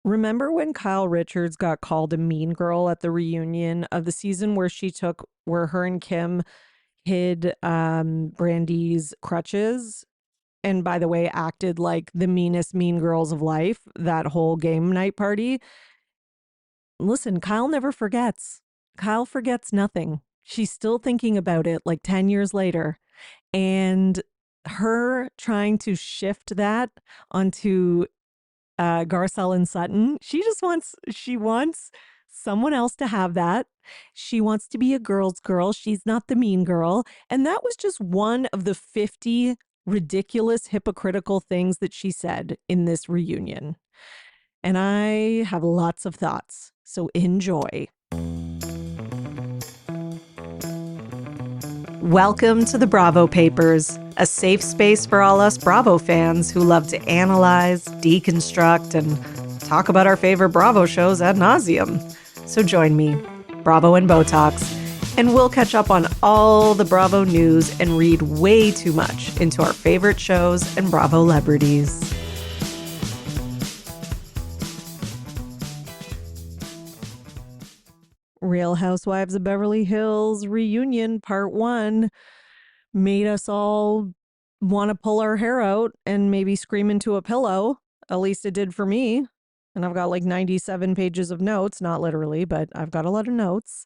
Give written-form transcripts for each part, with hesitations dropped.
Remember when Kyle Richards got called a mean girl at the reunion of the season where her and Kim hid Brandy's crutches and, by the way, acted like the meanest mean girls of life that whole game night party? Listen, Kyle never forgets. Kyle forgets nothing. She's still thinking about it like 10 years later. And her trying to shift that onto Garcelle and Sutton. She wants someone else to have that. She wants to be a girl's girl. She's not the mean girl. And that was just one of the 50 ridiculous, hypocritical things that she said in this reunion. And I have lots of thoughts. So enjoy. Welcome to the Bravo Papers, a safe space for all us Bravo fans who love to analyze, deconstruct, and talk about our favorite Bravo shows ad nauseum. So join me, Bravo and Botox, and we'll catch up on all the Bravo news and read way too much into our favorite shows and Bravo celebrities. Real Housewives of Beverly Hills Reunion Part 1 made us all want to pull our hair out and maybe scream into a pillow. At least it did for me. And I've got like 97 pages of notes, not literally, but I've got a lot of notes.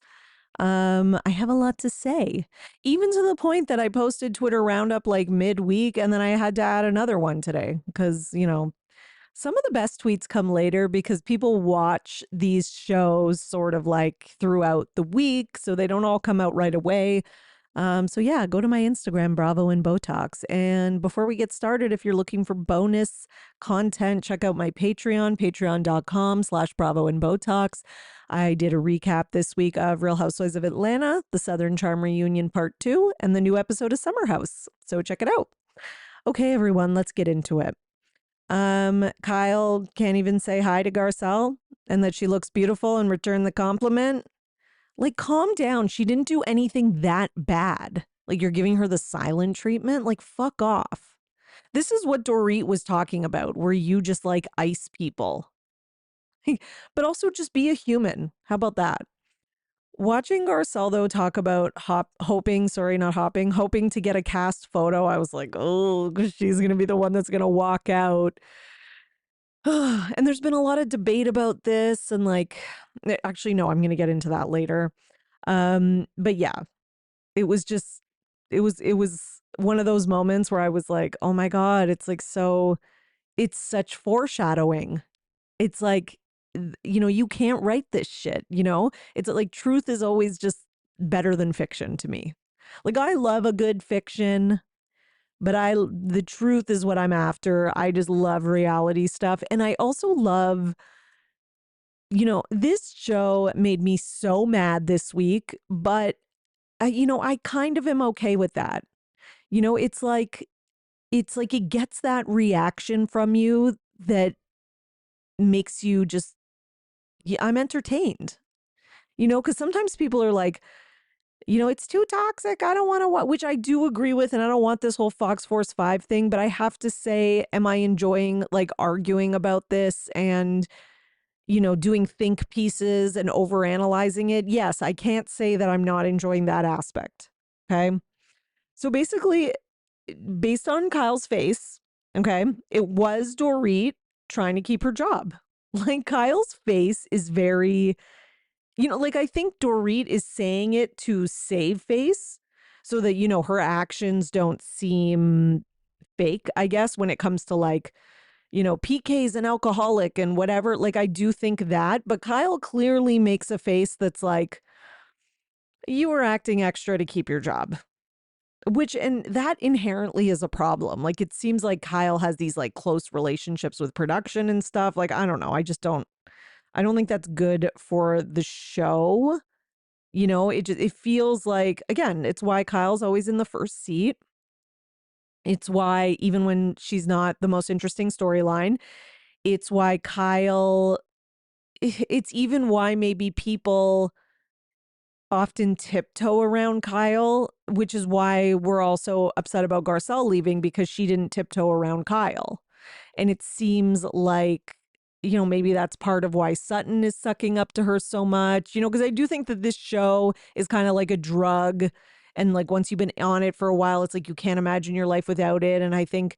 I have a lot to say, even to the point that I posted Twitter Roundup like midweek, and then I had to add another one today because, some of the best tweets come later because people watch these shows sort of like throughout the week, so they don't all come out right away. So yeah, go to my Instagram, Bravo and Botox. And before we get started, if you're looking for bonus content, check out my Patreon, patreon.com/Bravo and Botox. I did a recap this week of Real Housewives of Atlanta, the Southern Charm Reunion Part 2, and the new episode of Summer House. So check it out. Okay, everyone, let's get into it. Kyle can't even say hi to Garcelle and that she looks beautiful and return the compliment. Like, calm down. She didn't do anything that bad. Like, you're giving her the silent treatment. Like, fuck off. This is what Dorit was talking about, where you just like ice people. But also just be a human. How about that? Watching Garcelle, though, talk about hoping to get a cast photo, I was like, oh, she's going to be the one that's going to walk out. And there's been a lot of debate about this, and actually, no, I'm going to get into that later. But yeah, it was one of those moments where I was like, oh my God, it's such foreshadowing. It's like, you can't write this shit, It's like truth is always just better than fiction to me. Like, I love a good fiction, but the truth is what I'm after. I just love reality stuff. And I also love, this show made me so mad this week, but I kind of am okay with that. It's like it gets that reaction from you that makes you just, yeah, I'm entertained, because sometimes people are like, it's too toxic. I don't want to watch, which I do agree with. And I don't want this whole Fox Force 5 thing, but I have to say, am I enjoying like arguing about this and, doing think pieces and overanalyzing it? Yes, I can't say that I'm not enjoying that aspect. Okay. So basically, based on Kyle's face, okay, it was Dorit trying to keep her job. Like, Kyle's face is very, I think Dorit is saying it to save face so that, her actions don't seem fake, I guess, when it comes to PK's an alcoholic and whatever. Like, I do think that, but Kyle clearly makes a face that's like, you were acting extra to keep your job. And that inherently is a problem. Like, it seems like Kyle has these like close relationships with production and stuff. Like, I don't know. I don't think that's good for the show. It feels like, again, it's why Kyle's always in the first seat. It's why even when she's not the most interesting storyline, it's why it's even why maybe people often tiptoe around Kyle, which is why we're also upset about Garcelle leaving, because she didn't tiptoe around Kyle. And it seems like maybe that's part of why Sutton is sucking up to her so much, because I do think that this show is kind of like a drug. And like once you've been on it for a while, it's like you can't imagine your life without it. And I think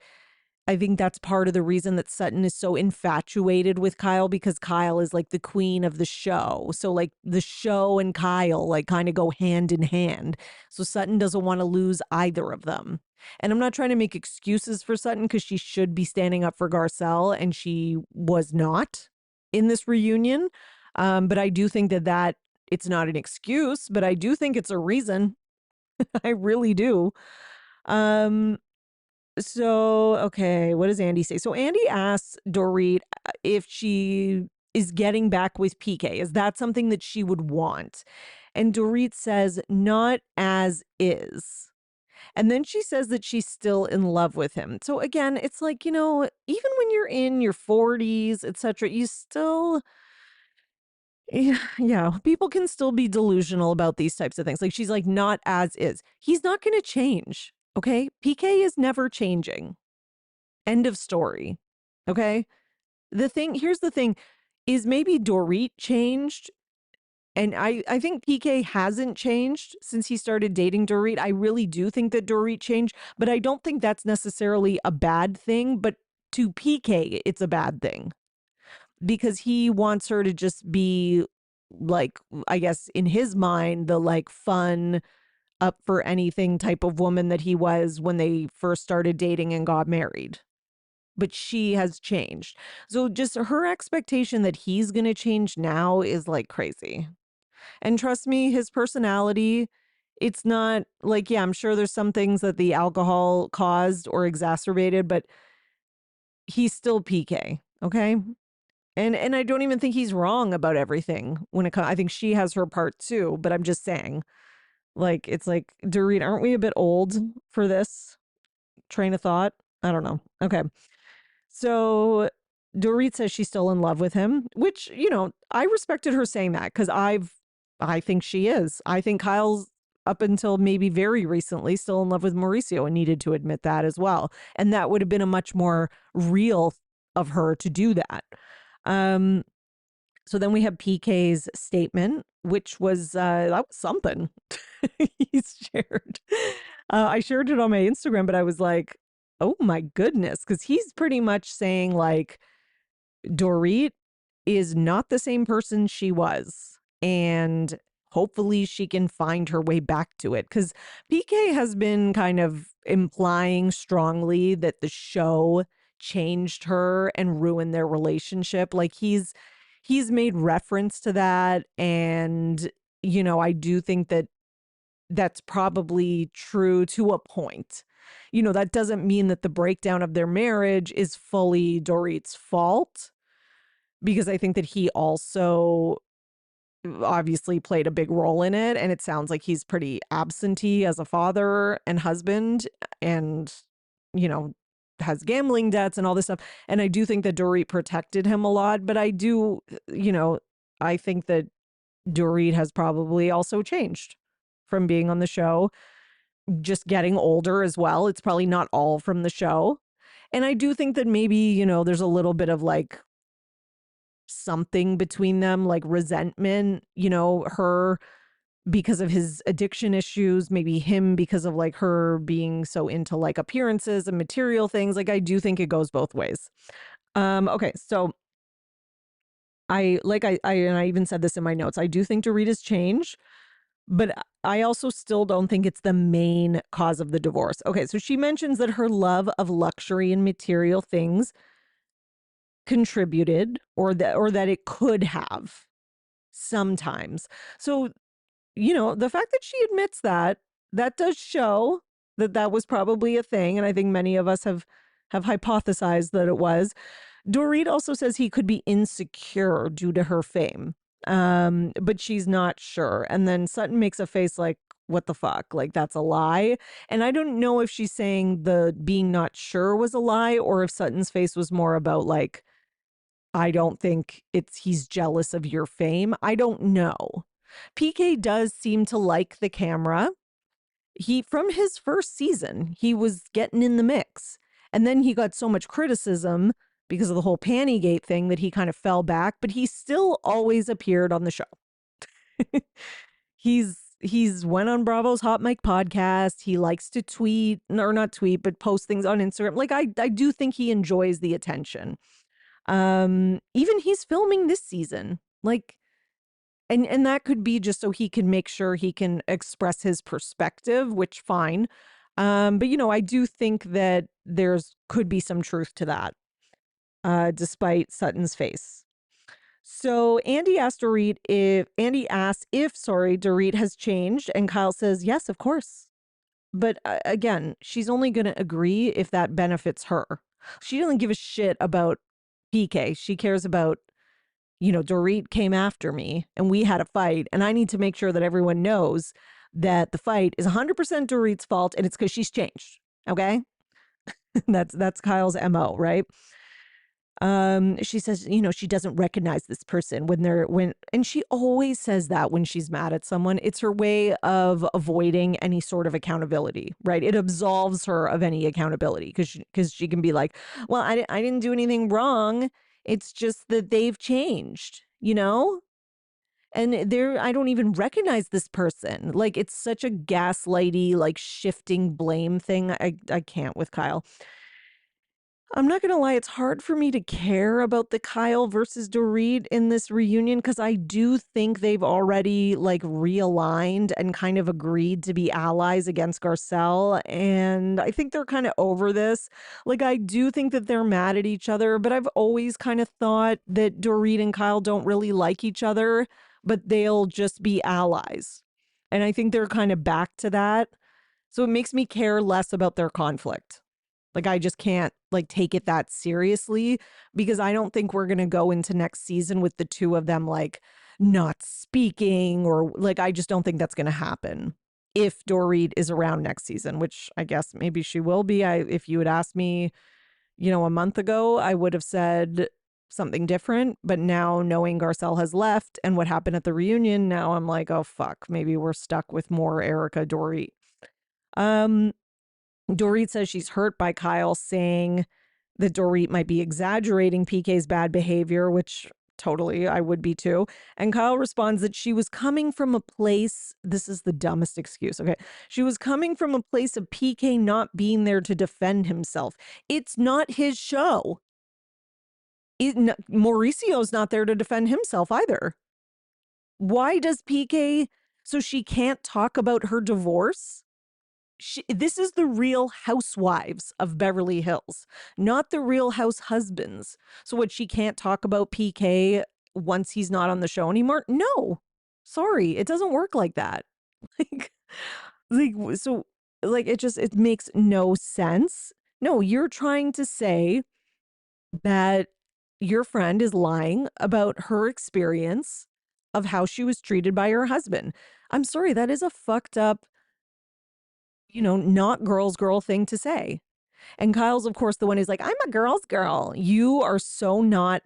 that's part of the reason that Sutton is so infatuated with Kyle, because Kyle is like the queen of the show. So like the show and Kyle like kind of go hand in hand. So Sutton doesn't want to lose either of them. And I'm not trying to make excuses for Sutton, because she should be standing up for Garcelle and she was not in this reunion. But I do think that it's not an excuse, but I do think it's a reason. I really do. Um, so, okay, what does Andy say? So Andy asks Dorit if she is getting back with PK. Is that something that she would want? And Dorit says, not as is. And then she says that she's still in love with him. So again, it's like, even when you're in your 40s, etc., you still, yeah, people can still be delusional about these types of things. Like she's like, not as is. He's not going to change. Okay. PK is never changing. End of story. Okay. Here's the thing, is maybe Dorit changed. And I think PK hasn't changed since he started dating Dorit. I really do think that Dorit changed, but I don't think that's necessarily a bad thing. But to PK, it's a bad thing because he wants her to just be like, I guess in his mind, the like fun, up for anything type of woman that he was when they first started dating and got married. But she has changed. So just her expectation that he's going to change now is like crazy. And trust me, his personality, it's not like, yeah, I'm sure there's some things that the alcohol caused or exacerbated, but he's still PK. Okay. And I don't even think he's wrong about everything when it comes. I think she has her part too, but I'm just saying, like, it's like, Dorit, aren't we a bit old for this train of thought? I don't know. Okay. So Dorit says she's still in love with him, which, I respected her saying that because I think she is. I think Kyle's up until maybe very recently still in love with Mauricio and needed to admit that as well. And that would have been a much more real of her to do that. Um, so then we have PK's statement, which was that was something he's shared. I shared it on my Instagram, but I was like, oh my goodness, because he's pretty much saying like Dorit is not the same person she was. And hopefully she can find her way back to it. Because PK has been kind of implying strongly that the show changed her and ruined their relationship. Like he's made reference to that. And, I do think that that's probably true to a point. That doesn't mean that the breakdown of their marriage is fully Dorit's fault, because I think that he also obviously played a big role in it. And it sounds like he's pretty absentee as a father and husband and, has gambling debts and all this stuff. And I do think that Dorit protected him a lot, but I do, I think that Dorit has probably also changed from being on the show, just getting older as well. It's probably not all from the show. And I do think that maybe, there's a little bit of like something between them, like resentment, her because of his addiction issues, maybe him because of like her being so into like appearances and material things. Like I do think it goes both ways. Okay, so I even said this in my notes. I do think Dorita's change, but I also still don't think it's the main cause of the divorce. Okay, so she mentions that her love of luxury and material things contributed, or that it could have sometimes. So, the fact that she admits that does show that was probably a thing, and I think many of us have hypothesized that it was. Dorit also says he could be insecure due to her fame, but she's not sure. And then Sutton makes a face like, what the fuck? Like, that's a lie. And I don't know if she's saying the being not sure was a lie, or if Sutton's face was more about like, I don't think he's jealous of your fame. I don't know. PK does seem to like the camera. From his first season, he was getting in the mix. And then he got so much criticism because of the whole Pantygate thing that he kind of fell back, but he still always appeared on the show. He's went on Bravo's Hot Mic podcast. He likes to tweet, or not tweet, but post things on Instagram. Like I do think he enjoys the attention. Even he's filming this season. Like, and that could be just so he can make sure he can express his perspective, which fine. But I do think that could be some truth to that, despite Sutton's face. So Andy asks if Dorit has changed, and Kyle says yes, of course. But again, she's only going to agree if that benefits her. She doesn't give a shit about PK. She cares about, Dorit came after me and we had a fight, and I need to make sure that everyone knows that the fight is 100% Dorit's fault, and it's because she's changed. Okay, that's Kyle's MO, right? She says, she doesn't recognize this person and she always says that when she's mad at someone. It's her way of avoiding any sort of accountability, right? It absolves her of any accountability because she can be like, well, I didn't do anything wrong. It's just that they've changed, and I don't even recognize this person. Like, it's such a gaslighty, like, shifting blame thing. I can't with Kyle. I'm not going to lie, it's hard for me to care about the Kyle versus Dorit in this reunion, because I do think they've already like realigned and kind of agreed to be allies against Garcelle. And I think they're kind of over this. Like, I do think that they're mad at each other, but I've always kind of thought that Dorit and Kyle don't really like each other, but they'll just be allies. And I think they're kind of back to that. So it makes me care less about their conflict. Like, I just can't like take it that seriously, because I don't think we're going to go into next season with the two of them like not speaking, or like, I just don't think that's going to happen if Dorit is around next season, which I guess maybe she will be. If you had asked me, a month ago, I would have said something different. But now, knowing Garcelle has left and what happened at the reunion, now I'm like, oh fuck, maybe we're stuck with more Erika Dorit. Dorit says she's hurt by Kyle saying that Dorit might be exaggerating PK's bad behavior, which totally I would be too. And Kyle responds that she was coming from a place, this is the dumbest excuse, okay? She was coming from a place of PK not being there to defend himself. It's not his show. Mauricio's not there to defend himself either. Why does PK, so she can't talk about her divorce? This is the Real Housewives of Beverly Hills, not the Real House Husbands. So what, she can't talk about PK once he's not on the show anymore? No, sorry, it doesn't work like that. So it makes no sense. No, you're trying to say that your friend is lying about her experience of how she was treated by her husband. I'm sorry, that is a fucked up, not girl's girl thing to say. And Kyle's, of course, the one who's like, I'm a girl's girl. You are so not.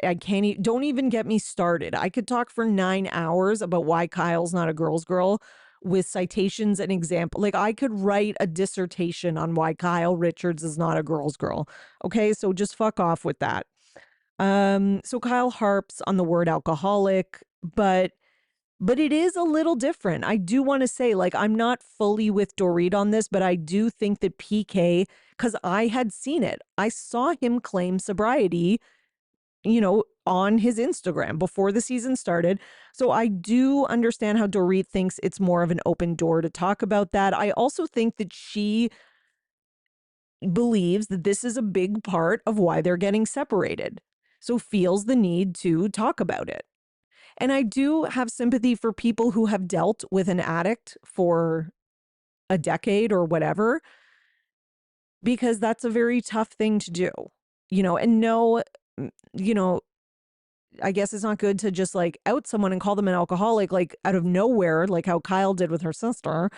Don't even get me started. I could talk for 9 hours about why Kyle's not a girl's girl with citations and example. Like, I could write a dissertation on why Kyle Richards is not a girl's girl. Okay, so just fuck off with that. So Kyle harps on the word alcoholic, but it is a little different. I do want to say, like, I'm not fully with Dorit on this, but I do think that PK, because I had seen it. I saw him claim sobriety, on his Instagram before the season started. So I do understand how Dorit thinks it's more of an open door to talk about that. I also think that she believes that this is a big part of why they're getting separated. So feels the need to talk about it. And I do have sympathy for people who have dealt with an addict for a decade or whatever, because that's a very tough thing to do, and no, I guess it's not good to just like out someone and call them an alcoholic, like out of nowhere, like how Kyle did with her sister.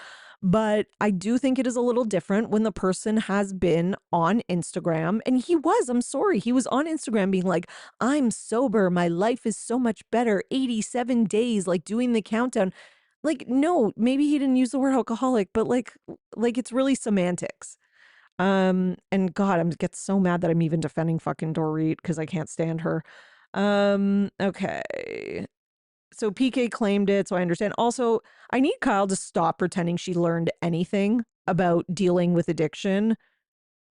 But I do think it is a little different when the person has been on Instagram, and I'm sorry, he was on Instagram being like, I'm sober. My life is so much better. 87 days, like doing the countdown. Like, no, maybe he didn't use the word alcoholic, but like it's really semantics. And God, I'm get so mad that I'm even defending fucking Dorit because I can't stand her. Okay. So PK claimed it, so I understand. Also, I need Kyle to stop pretending she learned anything about dealing with addiction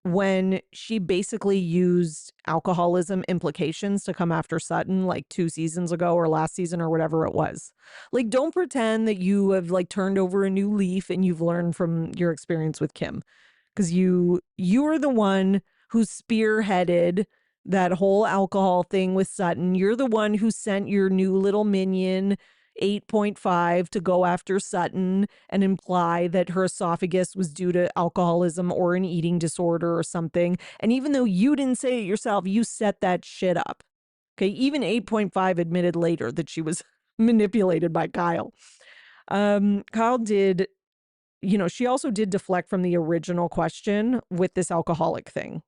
when she basically used alcoholism implications to come after Sutton like 2 seasons ago or last season or whatever it was. Like, don't pretend that you have like turned over a new leaf and you've learned from your experience with Kim, because you're the one who spearheaded that whole alcohol thing with Sutton. You're the one who sent your new little minion 8.5 to go after Sutton and imply that her esophagus was due to alcoholism or an eating disorder or something. And even though you didn't say it yourself, you set that shit up. Okay, even 8.5 admitted later that she was manipulated by Kyle. Kyle did, she also did deflect from the original question with this alcoholic thing.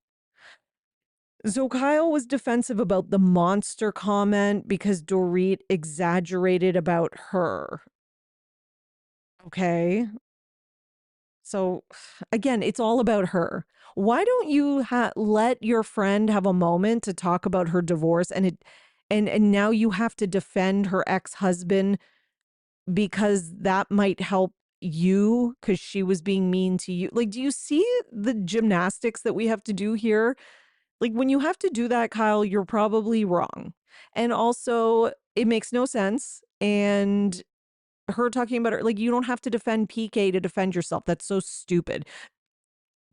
So Kyle was defensive about the monster comment because Dorit exaggerated about her. Okay. So again, it's all about her. Why don't you let your friend have a moment to talk about her divorce and now you have to defend her ex-husband because that might help you because she was being mean to you. Like, do you see the gymnastics that we have to do here? Like, when you have to do that, Kyle, you're probably wrong. And also, it makes no sense. And her talking about her, like, you don't have to defend PK to defend yourself. That's so stupid.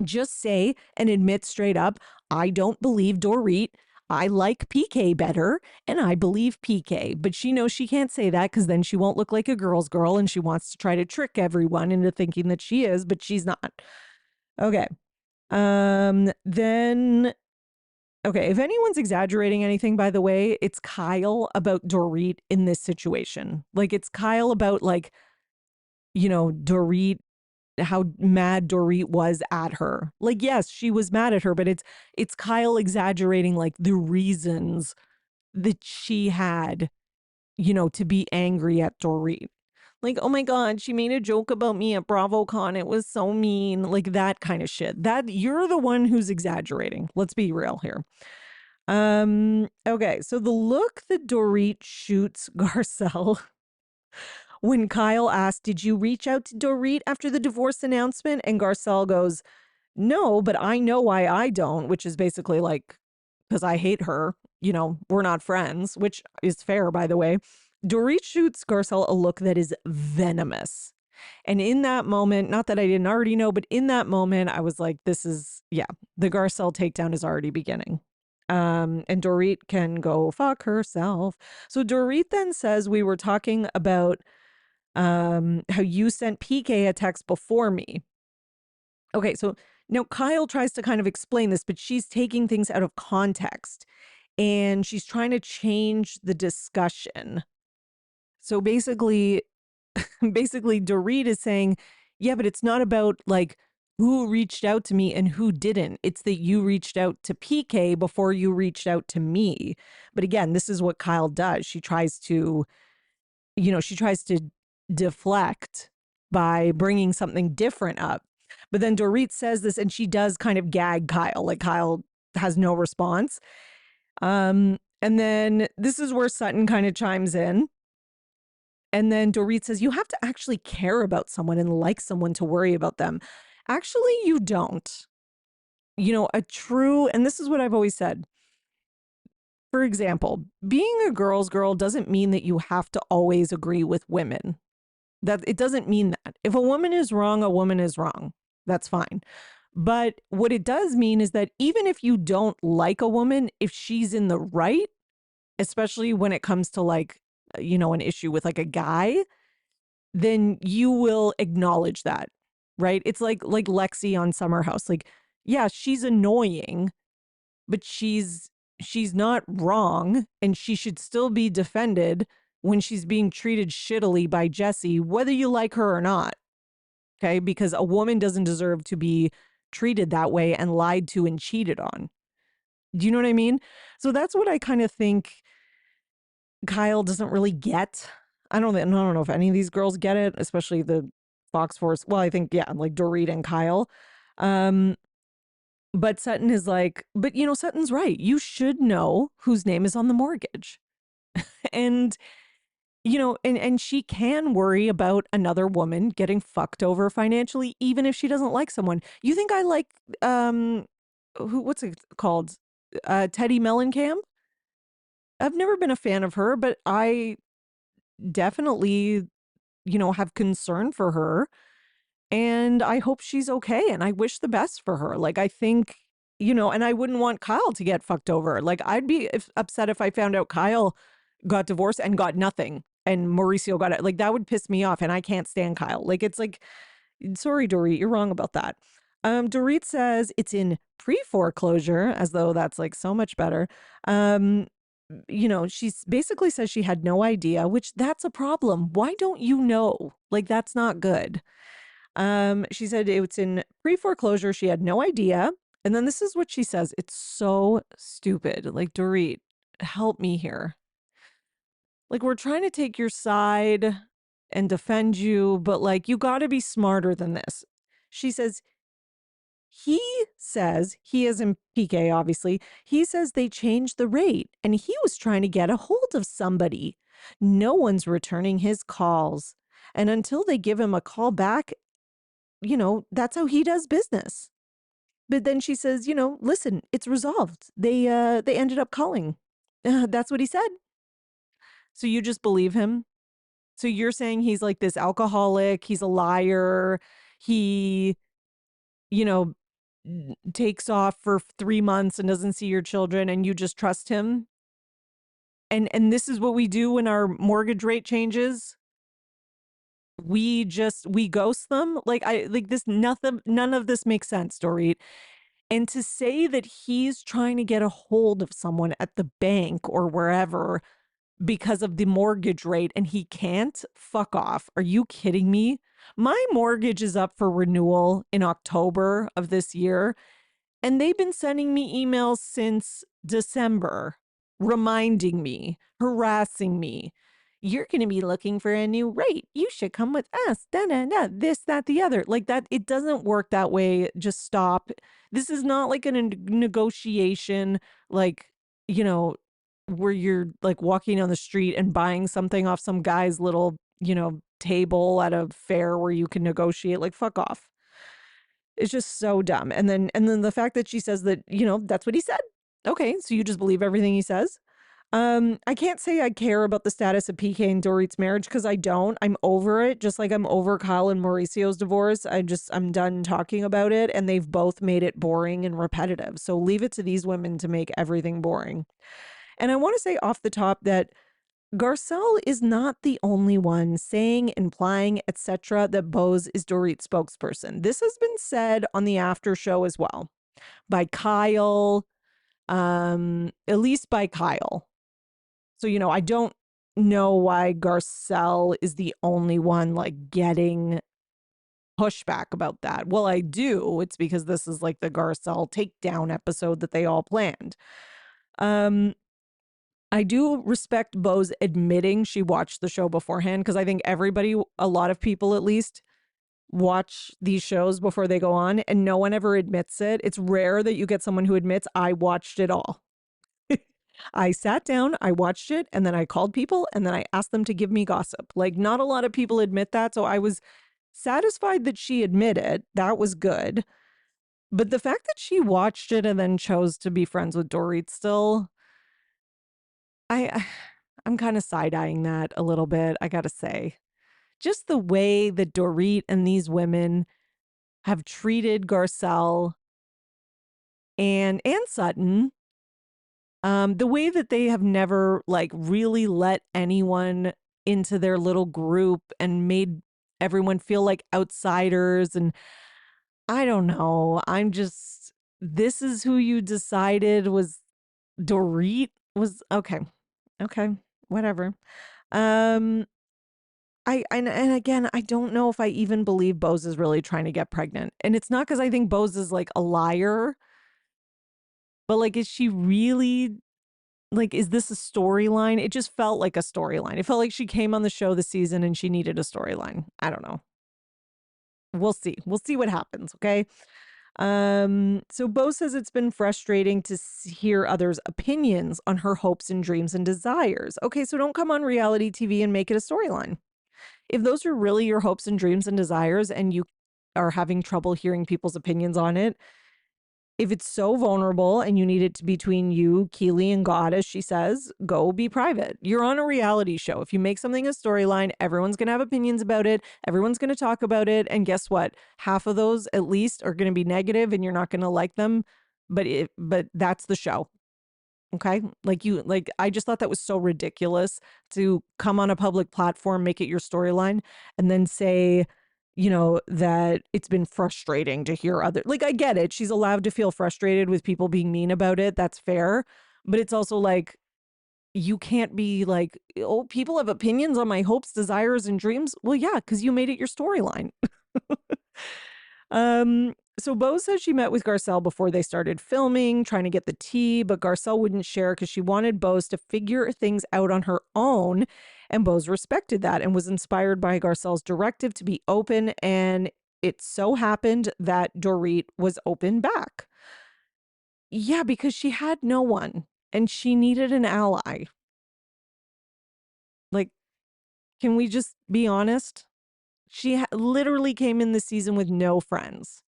Just say and admit straight up, I don't believe Dorit. I like PK better and I believe PK. But she knows she can't say that because then she won't look like a girl's girl and she wants to try to trick everyone into thinking that she is, but she's not. Okay. Then okay, if anyone's exaggerating anything, by the way, it's Kyle about Dorit in this situation. Like, it's Kyle about, like, Dorit, how mad Dorit was at her. Like, yes, she was mad at her, but it's Kyle exaggerating, like, the reasons that she had, to be angry at Dorit. Like, oh my God, she made a joke about me at BravoCon. It was so mean. Like, that kind of shit. That you're the one who's exaggerating. Let's be real here. Okay, so the look that Dorit shoots Garcelle when Kyle asked, "Did you reach out to Dorit after the divorce announcement?" And Garcelle goes, "No, but I know why I don't," which is basically like, because I hate her, we're not friends, which is fair, by the way. Dorit shoots Garcelle a look that is venomous. And in that moment, not that I didn't already know, but in that moment, I was like, yeah, the Garcelle takedown is already beginning. And Dorit can go fuck herself. So Dorit then says, we were talking about how you sent PK a text before me. Okay, so now Kyle tries to kind of explain this, but she's taking things out of context and she's trying to change the discussion. So basically, Dorit is saying, yeah, but it's not about like who reached out to me and who didn't. It's that you reached out to PK before you reached out to me. But again, this is what Kyle does. She tries to, deflect by bringing something different up. But then Dorit says this and she does kind of gag Kyle. Like Kyle has no response. And then this is where Sutton kind of chimes in. And then Dorit says, you have to actually care about someone and like someone to worry about them. Actually, you don't. And this is what I've always said. For example, being a girl's girl doesn't mean that you have to always agree with women. That it doesn't mean that. If a woman is wrong, a woman is wrong. That's fine. But what it does mean is that even if you don't like a woman, if she's in the right, especially when it comes to like, an issue with like a guy, then you will acknowledge that, right? It's like Lexi on Summer House. Like, yeah, she's annoying, but she's not wrong, and she should still be defended when she's being treated shittily by Jesse, whether you like her or not. Okay, because a woman doesn't deserve to be treated that way and lied to and cheated on. Do you know what I mean? So that's what I kind of think Kyle doesn't really get. I don't know if any of these girls get it, especially the Fox Force. Well, I think, yeah, like Dorit and Kyle. But Sutton is like, but Sutton's right. You should know whose name is on the mortgage. And and she can worry about another woman getting fucked over financially, even if she doesn't like someone. You think I like what's it called? Teddy Mellencamp? I've never been a fan of her, but I definitely, have concern for her. And I hope she's okay. And I wish the best for her. Like, I think, and I wouldn't want Kyle to get fucked over. Like, I'd be upset if I found out Kyle got divorced and got nothing and Mauricio got it. Like, that would piss me off. And I can't stand Kyle. Like, it's like, sorry, Dorit, you're wrong about that. Dorit says it's in pre-foreclosure, as though that's like so much better. She's basically says she had no idea, which that's a problem. Why don't you know? Like, that's not good. She said it's in pre-foreclosure. She had no idea. And then this is what she says. It's so stupid. Like, Dorit, help me here. Like, we're trying to take your side and defend you, but like, you got to be smarter than this. She says, he is in PK, obviously. He says they changed the rate and he was trying to get a hold of somebody. No one's returning his calls. And until they give him a call back, that's how he does business. But then she says, listen, it's resolved. They ended up calling. That's what he said. So you just believe him? So you're saying he's like this alcoholic, he's a liar, he, you know, takes off for 3 months and doesn't see your children and you just trust him? And this is what we do when our mortgage rate changes? We ghost them? Like none of this makes sense, Dorit. And to say that he's trying to get a hold of someone at the bank or wherever because of the mortgage rate and he can't, fuck off. Are you kidding me? My mortgage is up for renewal in October of this year, and they've been sending me emails since December, reminding me, harassing me. You're going to be looking for a new rate. You should come with us. Da, da, da, this, that, the other. Like that, it doesn't work that way. Just stop. This is not like a negotiation, like, where you're like walking on the street and buying something off some guy's little, table at a fair where you can negotiate. Like, fuck off. It's just so dumb. And then the fact that she says that, that's what he said. Okay, so you just believe everything he says. I can't say I care about the status of PK and Dorit's marriage because I don't. I'm over it, just like I'm over Kyle and Mauricio's divorce. I'm done talking about it, and they've both made it boring and repetitive. So leave it to these women to make everything boring. And I want to say off the top that Garcelle is not the only one saying, implying, etc., that Bose is Dorit's spokesperson. This has been said on the after show as well by Kyle, at least by Kyle. So, I don't know why Garcelle is the only one like getting pushback about that. Well, I do. It's because this is like the Garcelle takedown episode that they all planned. I do respect Bose admitting she watched the show beforehand because I think everybody, a lot of people at least, watch these shows before they go on and no one ever admits it. It's rare that you get someone who admits, I watched it all. I sat down, I watched it, and then I called people and then I asked them to give me gossip. Like, not a lot of people admit that. So I was satisfied that she admitted that was good. But the fact that she watched it and then chose to be friends with Dorit still, I'm kind of side-eyeing that a little bit, I gotta say. Just the way that Dorit and these women have treated Garcelle and Sutton, the way that they have never like really let anyone into their little group and made everyone feel like outsiders. And I don't know. This is who you decided was Dorit was okay. Okay, whatever. Um, and again, I don't know if I even believe Bose is really trying to get pregnant. And it's not because I think Bose is like a liar, but like, is she really like, is this a storyline? It just felt like a storyline. It felt like she came on the show this season and she needed a storyline. I don't know. We'll see. We'll see what happens. Okay. So Bo says it's been frustrating to hear others' opinions on her hopes and dreams and desires. Okay, so don't come on reality TV and make it a storyline. If those are really your hopes and dreams and desires and you are having trouble hearing people's opinions on it, if it's so vulnerable and you need it to be between you, Keely, and God, as she says, go be private. You're on a reality show. If you make something a storyline, everyone's going to have opinions about it. Everyone's going to talk about it. And guess what? Half of those at least are going to be negative and you're not going to like them. But that's the show. Okay. I just thought that was so ridiculous to come on a public platform, make it your storyline, and then say, that it's been frustrating to hear I get it. She's allowed to feel frustrated with people being mean about it. That's fair. But it's also like, you can't be like, oh, people have opinions on my hopes, desires, and dreams. Well, yeah, because you made it your storyline. So Bo says she met with Garcelle before they started filming, trying to get the tea, but Garcelle wouldn't share because she wanted Bose to figure things out on her own. And Bose respected that and was inspired by Garcelle's directive to be open. And it so happened that Dorit was open back. Yeah, because she had no one and she needed an ally. Like, can we just be honest? She literally came in this season with no friends.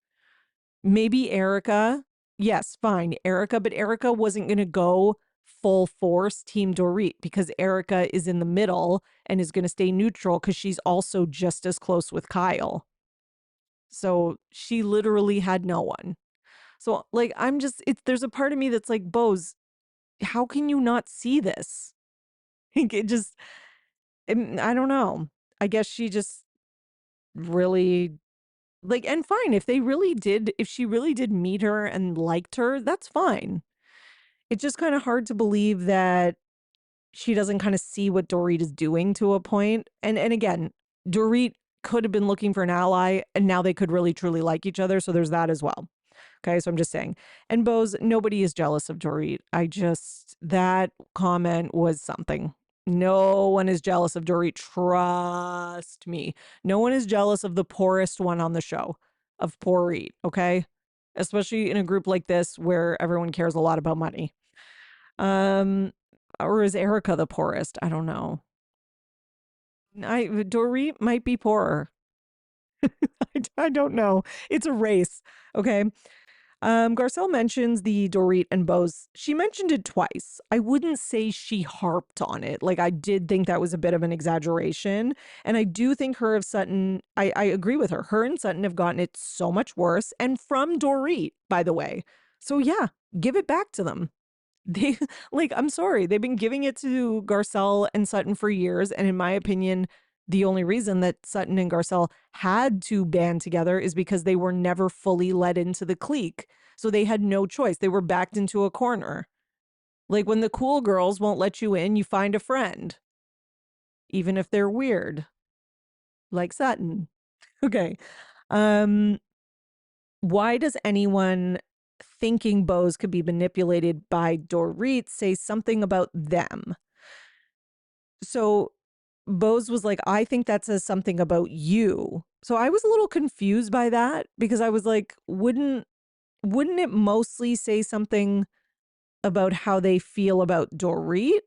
Maybe Erika. Yes, fine, Erika, but Erika wasn't going to go full force Team Dorit because Erika is in the middle and is going to stay neutral because she's also just as close with Kyle. So she literally had no one. So there's a part of me that's like, Bose, how can you not see this? I don't know. I guess she just really and fine, if she really did meet her and liked her, that's fine. It's just kind of hard to believe that she doesn't kind of see what Dorit is doing to a point. And again, Dorit could have been looking for an ally and now they could really truly like each other. So there's that as well. Okay, so I'm just saying. And Bose, nobody is jealous of Dorit. That comment was something. No one is jealous of Dorit. Trust me. No one is jealous of the poorest one on the show, of Dorit, okay? Especially in a group like this where everyone cares a lot about money. Or is Erika the poorest? I don't know. Dorit might be poorer. I don't know. It's a race. Okay. Garcelle mentions the Dorit and Bose. She mentioned it twice. I wouldn't say she harped on it. I did think that was a bit of an exaggeration. And I do think I agree with her. Her and Sutton have gotten it so much worse. And from Dorit, by the way. So yeah, give it back to them. They I'm sorry, they've been giving it to Garcelle and Sutton for years. And in my opinion, the only reason that Sutton and Garcelle had to band together is because they were never fully let into the clique. So they had no choice. They were backed into a corner. When the cool girls won't let you in, you find a friend, even if they're weird, like Sutton. Okay. Why does anyone thinking Bose could be manipulated by Dorit say something about them? So Bose was like, I think that says something about you. So I was a little confused by that because I was like, wouldn't it mostly say something about how they feel about Dorit?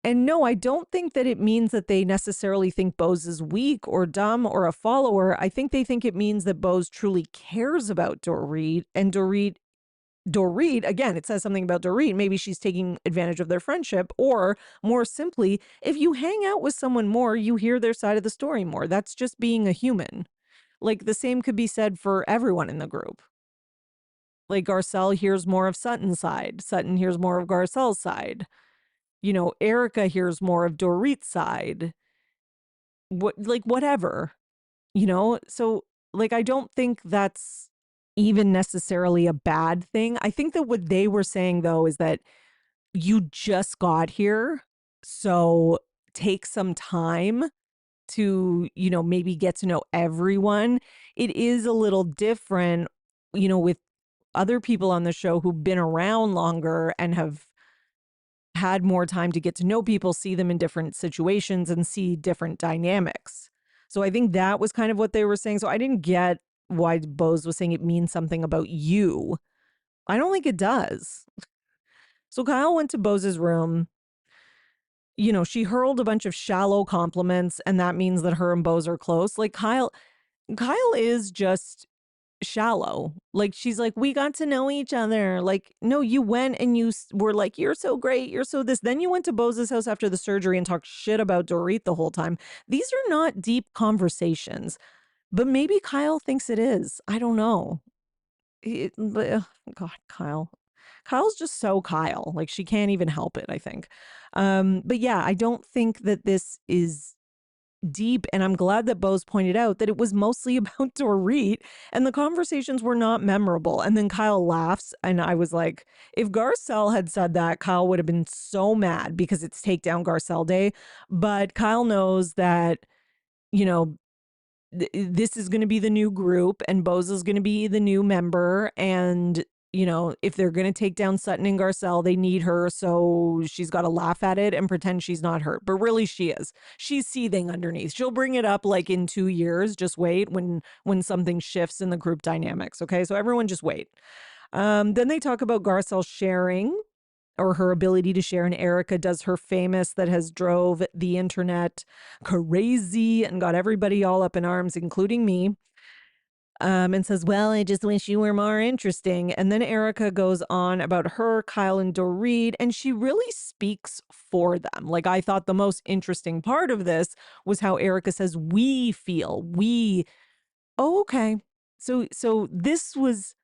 And no, I don't think that it means that they necessarily think Bose is weak or dumb or a follower. I think they think it means that Bose truly cares about Dorit, and Dorit, again, it says something about Dorit. Maybe she's taking advantage of their friendship, or more simply, if you hang out with someone more, you hear their side of the story more. That's just being a human. The same could be said for everyone in the group. Garcelle hears more of Sutton's side. Sutton hears more of Garcelle's side. Erika hears more of Dorit's side. Whatever, So, I don't think that's even necessarily a bad thing. I think that what they were saying, though, is that you just got here. So take some time to, maybe get to know everyone. It is a little different, with other people on the show who've been around longer and have had more time to get to know people, see them in different situations and see different dynamics. So I think that was kind of what they were saying. So I didn't get why Bose was saying it means something about you. I don't think it does. So Kyle went to Bose's room. You know, she hurled a bunch of shallow compliments, and that means that her and Bose are close. Like Kyle is just shallow. Like she's like, we got to know each other. Like, no, you went and you were like, you're so great, you're so this. Then you went to Bose's house after the surgery and talked shit about Dorit the whole time. These are not deep conversations, but maybe Kyle thinks it is. I don't know. God, Kyle's just so Kyle. Like she can't even help it, I think. But yeah, I don't think that this is deep, and I'm glad that Bose pointed out that it was mostly about Dorit and the conversations were not memorable. And then Kyle laughs, and I was like, if Garcelle had said that, Kyle would have been so mad because it's Takedown Garcelle Day. But Kyle knows that, you know, this is going to be the new group and Bose is going to be the new member. And, you know, if they're going to take down Sutton and Garcelle, they need her. So she's got to laugh at it and pretend she's not hurt. But really she is. She's seething underneath. She'll bring it up like in 2 years. Just wait when something shifts in the group dynamics. Okay. So everyone just wait. Then they talk about Garcelle sharing, or her ability to share, and Erika does her famous that has drove the internet crazy and got everybody all up in arms, including me, and says, well, I just wish you were more interesting. And then Erika goes on about her, Kyle, and Dorit, and she really speaks for them. Like, I thought the most interesting part of this was how Erika says, we feel, oh, okay. So this was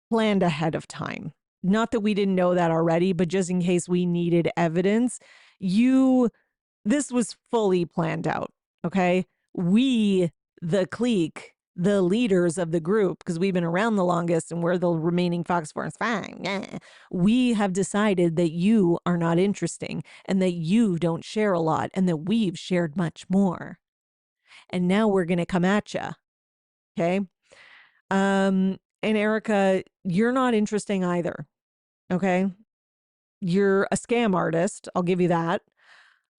planned ahead of time. Not that we didn't know that already, but just in case we needed evidence, this was fully planned out. Okay. We, the clique, the leaders of the group, because we've been around the longest and we're the remaining Fox Force fine. Yeah. We have decided that you are not interesting and that you don't share a lot and that we've shared much more. And now we're going to come at you. Okay. And Erika, you're not interesting either. Okay. You're a scam artist. I'll give you that.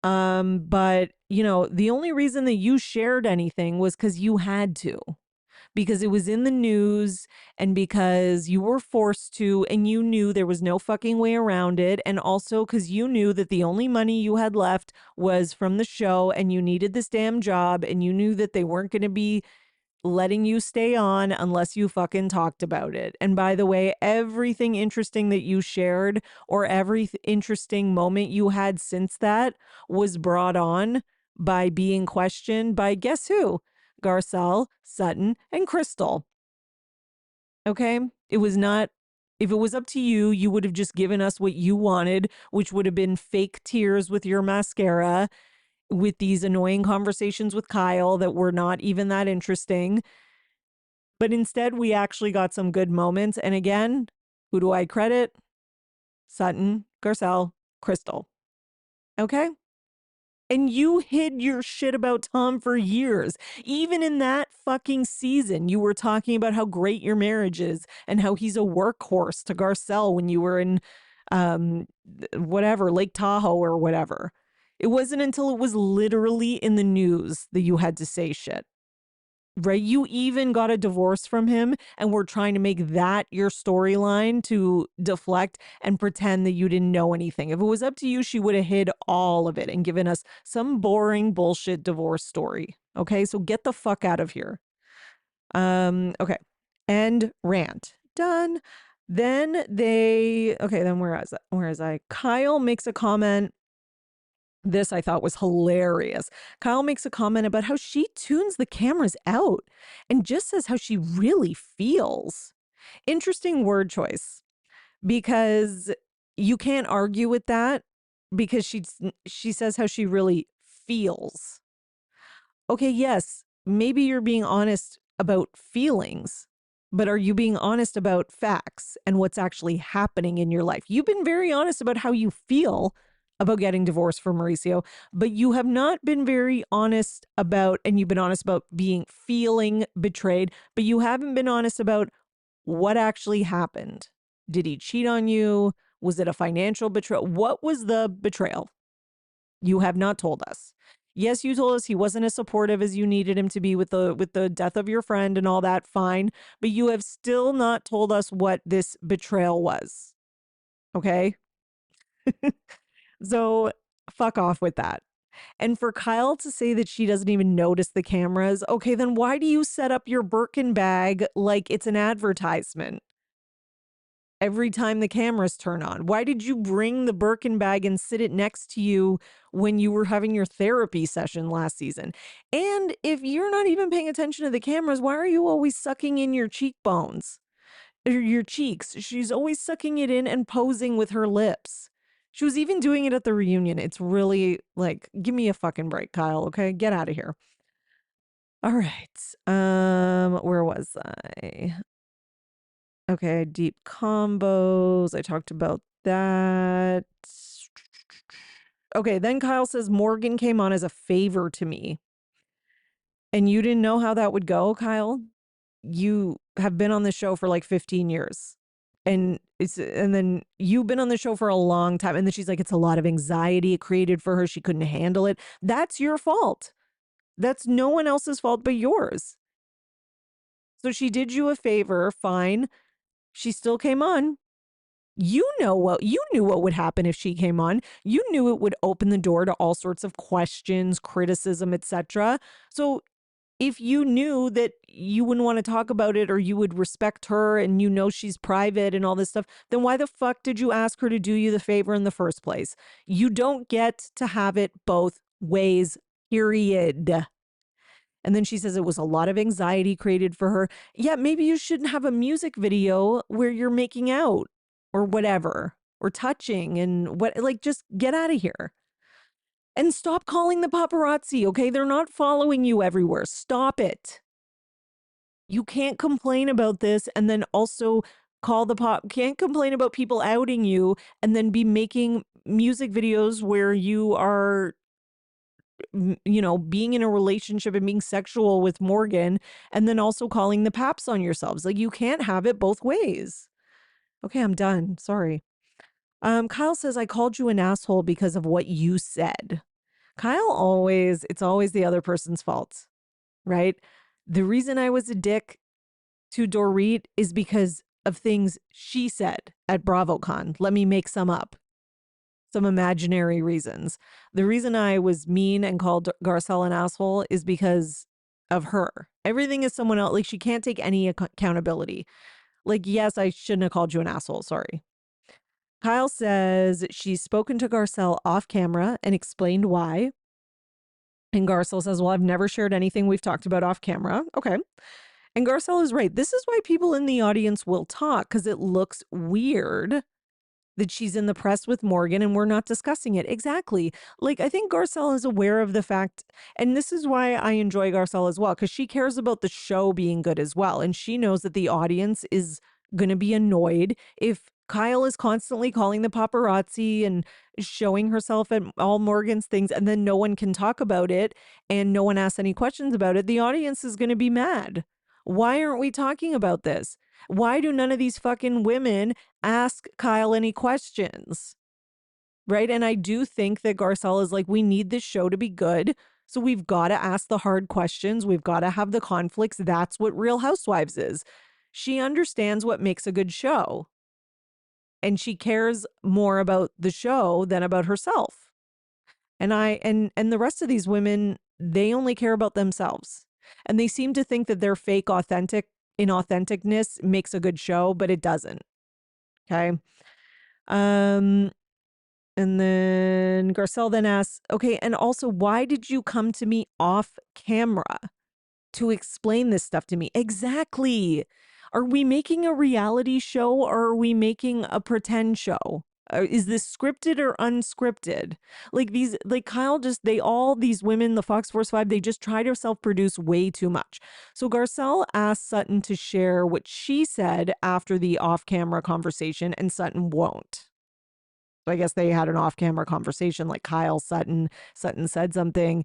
But you know, the only reason that you shared anything was because you had to, because it was in the news and because you were forced to, and you knew there was no fucking way around it. And also because you knew that the only money you had left was from the show and you needed this damn job and you knew that they weren't going to be letting you stay on unless you fucking talked about it. And by the way, everything interesting that you shared or every interesting moment you had since that was brought on by being questioned by guess who? Garcelle, Sutton, and Crystal. Okay? It was not, if it was up to you, you would have just given us what you wanted, which would have been fake tears with your mascara, with these annoying conversations with Kyle that were not even that interesting. But instead, we actually got some good moments. And again, who do I credit? Sutton, Garcelle, Crystal. Okay? And you hid your shit about Tom for years. Even in that fucking season, you were talking about how great your marriage is and how he's a workhorse to Garcelle when you were in whatever, Lake Tahoe or whatever. It wasn't until it was literally in the news that you had to say shit. Right? You even got a divorce from him and were trying to make that your storyline to deflect and pretend that you didn't know anything. If it was up to you, she would have hid all of it and given us some boring bullshit divorce story. Okay, so get the fuck out of here. Okay. End rant. Done. Then where is I? Kyle makes a comment. This I thought was hilarious. Kyle makes a comment about how she tunes the cameras out and just says how she really feels. Interesting word choice, because you can't argue with that, because she says how she really feels. Okay, yes, maybe you're being honest about feelings, but are you being honest about facts and what's actually happening in your life? You've been very honest about how you feel about getting divorced from Mauricio, but you have not been very honest about, and you've been honest about feeling betrayed, but you haven't been honest about what actually happened. Did he cheat on you? Was it a financial betrayal? What was the betrayal? You have not told us. Yes, you told us he wasn't as supportive as you needed him to be with the death of your friend and all that, fine. But you have still not told us what this betrayal was. Okay? So fuck off with that. And for Kyle to say that she doesn't even notice the cameras, okay, then why do you set up your Birkin bag like it's an advertisement every time the cameras turn on? Why did you bring the Birkin bag and sit it next to you when you were having your therapy session last season? And if you're not even paying attention to the cameras, why are you always sucking in your cheekbones or your cheeks? She's always sucking it in and posing with her lips. She was even doing it at the reunion. It's really like, give me a fucking break, Kyle, okay? Get out of here. All right. Where was I? Okay, deep combos. I talked about that. Okay, then Kyle says Morgan came on as a favor to me. And you didn't know how that would go, Kyle? You have been on the show for like 15 years. And then you've been on the show for a long time. And then she's like, it's a lot of anxiety it created for her. She couldn't handle it. That's your fault. That's no one else's fault but yours. So she did you a favor, fine. She still came on. You knew what would happen if she came on. You knew it would open the door to all sorts of questions, criticism, etc. So if you knew that you wouldn't want to talk about it or you would respect her and you know she's private and all this stuff, then why the fuck did you ask her to do you the favor in the first place? You don't get to have it both ways, period. And then she says it was a lot of anxiety created for her. Yeah, maybe you shouldn't have a music video where you're making out or whatever, or touching and what, like, just get out of here. And stop calling the paparazzi, okay? They're not following you everywhere. Stop it. You can't complain about this and then also can't complain about people outing you and then be making music videos where you are being in a relationship and being sexual with Morgan and then also calling the paps on yourselves. Like, you can't have it both ways. Okay, I'm done. Sorry. Kyle says, I called you an asshole because of what you said. It's always the other person's fault, right? The reason I was a dick to Dorit is because of things she said at BravoCon. Let me make some up. Some imaginary reasons. The reason I was mean and called Garcelle an asshole is because of her. Everything is someone else. Like, she can't take any accountability. Like, yes, I shouldn't have called you an asshole. Sorry. Kyle says she's spoken to Garcelle off camera and explained why. And Garcelle says, well, I've never shared anything we've talked about off camera. Okay. And Garcelle is right. This is why people in the audience will talk, because it looks weird that she's in the press with Morgan and we're not discussing it. Exactly. Like, I think Garcelle is aware of the fact, and this is why I enjoy Garcelle as well, because she cares about the show being good as well. And she knows that the audience is going to be annoyed if Kyle is constantly calling the paparazzi and showing herself at all Morgan's things, and then no one can talk about it and no one asks any questions about it. The audience is going to be mad. Why aren't we talking about this? Why do none of these fucking women ask Kyle any questions? Right? And I do think that Garcelle is like, we need this show to be good. So we've got to ask the hard questions. We've got to have the conflicts. That's what Real Housewives is. She understands what makes a good show. And she cares more about the show than about herself. And the rest of these women, they only care about themselves. And they seem to think that their fake inauthenticness makes a good show, but it doesn't. Okay. And then Garcelle then asks, okay, and also, why did you come to me off camera to explain this stuff to me? Exactly. Are we making a reality show or are we making a pretend show? Is this scripted or unscripted? Like Kyle these women, the Fox Force 5, they just try to self-produce way too much. So Garcelle asked Sutton to share what she said after the off-camera conversation, and Sutton won't. So I guess they had an off-camera conversation, like Kyle, Sutton said something,